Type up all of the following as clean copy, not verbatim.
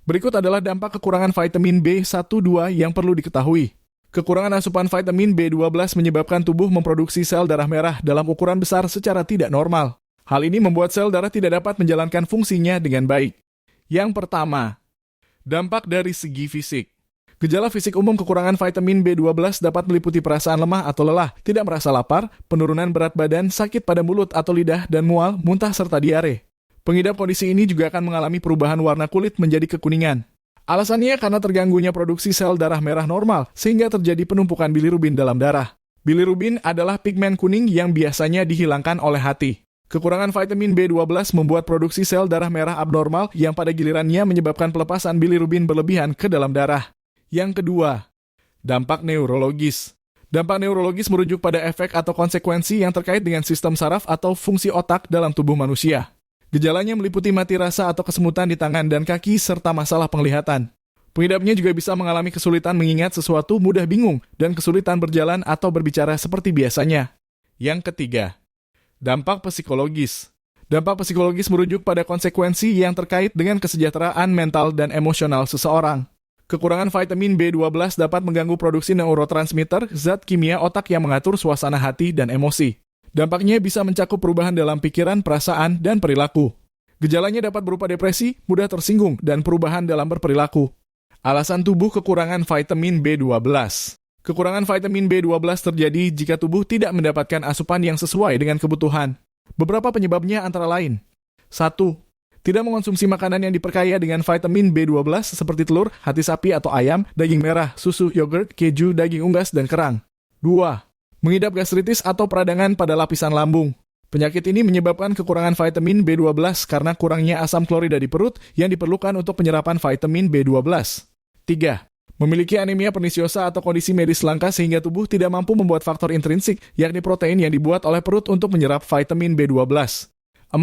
Berikut adalah dampak kekurangan vitamin B1-2 yang perlu diketahui. Kekurangan asupan vitamin B12 menyebabkan tubuh memproduksi sel darah merah dalam ukuran besar secara tidak normal. Hal ini membuat sel darah tidak dapat menjalankan fungsinya dengan baik. Yang pertama, dampak dari segi fisik. Gejala fisik umum kekurangan vitamin B12 dapat meliputi perasaan lemah atau lelah, tidak merasa lapar, penurunan berat badan, sakit pada mulut atau lidah, dan mual, muntah serta diare. Pengidap kondisi ini juga akan mengalami perubahan warna kulit menjadi kekuningan. Alasannya karena terganggunya produksi sel darah merah normal, sehingga terjadi penumpukan bilirubin dalam darah. Bilirubin adalah pigmen kuning yang biasanya dihilangkan oleh hati. Kekurangan vitamin B12 membuat produksi sel darah merah abnormal yang pada gilirannya menyebabkan pelepasan bilirubin berlebihan ke dalam darah. Yang kedua, dampak neurologis. Dampak neurologis merujuk pada efek atau konsekuensi yang terkait dengan sistem saraf atau fungsi otak dalam tubuh manusia. Gejalanya meliputi mati rasa atau kesemutan di tangan dan kaki serta masalah penglihatan. Pengidapnya juga bisa mengalami kesulitan mengingat sesuatu, mudah bingung, dan kesulitan berjalan atau berbicara seperti biasanya. Yang ketiga, dampak psikologis. Dampak psikologis merujuk pada konsekuensi yang terkait dengan kesejahteraan mental dan emosional seseorang. Kekurangan vitamin B12 dapat mengganggu produksi neurotransmitter, zat kimia otak yang mengatur suasana hati dan emosi. Dampaknya bisa mencakup perubahan dalam pikiran, perasaan, dan perilaku. Gejalanya dapat berupa depresi, mudah tersinggung, dan perubahan dalam berperilaku. Alasan tubuh kekurangan vitamin B12. Kekurangan vitamin B12 terjadi jika tubuh tidak mendapatkan asupan yang sesuai dengan kebutuhan. Beberapa penyebabnya antara lain. 1. Tidak mengonsumsi makanan yang diperkaya dengan vitamin B12 seperti telur, hati sapi atau ayam, daging merah, susu, yogurt, keju, daging unggas, dan kerang. 2. Mengidap gastritis atau peradangan pada lapisan lambung. Penyakit ini menyebabkan kekurangan vitamin B12 karena kurangnya asam klorida di perut yang diperlukan untuk penyerapan vitamin B12. 3. Memiliki anemia pernisiosa atau kondisi medis langka sehingga tubuh tidak mampu membuat faktor intrinsik, yakni protein yang dibuat oleh perut untuk menyerap vitamin B12. 4.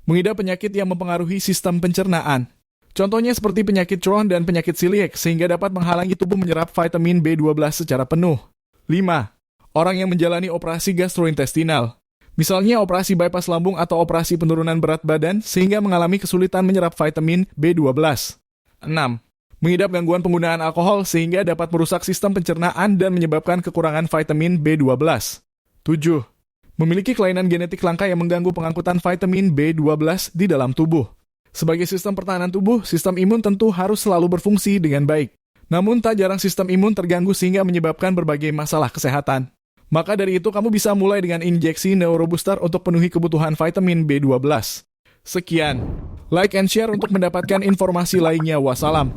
Mengidap penyakit yang mempengaruhi sistem pencernaan. Contohnya seperti penyakit Crohn dan penyakit celiac sehingga dapat menghalangi tubuh menyerap vitamin B12 secara penuh. 5. Orang yang menjalani operasi gastrointestinal. Misalnya operasi bypass lambung atau operasi penurunan berat badan sehingga mengalami kesulitan menyerap vitamin B12. 6. Mengidap gangguan penggunaan alkohol sehingga dapat merusak sistem pencernaan dan menyebabkan kekurangan vitamin B12. 7. Memiliki kelainan genetik langka yang mengganggu pengangkutan vitamin B12 di dalam tubuh. Sebagai sistem pertahanan tubuh, sistem imun tentu harus selalu berfungsi dengan baik. Namun tak jarang sistem imun terganggu sehingga menyebabkan berbagai masalah kesehatan. Maka dari itu kamu bisa mulai dengan injeksi Neurobooster untuk penuhi kebutuhan vitamin B12. Sekian. Like and share untuk mendapatkan informasi lainnya. Wassalam.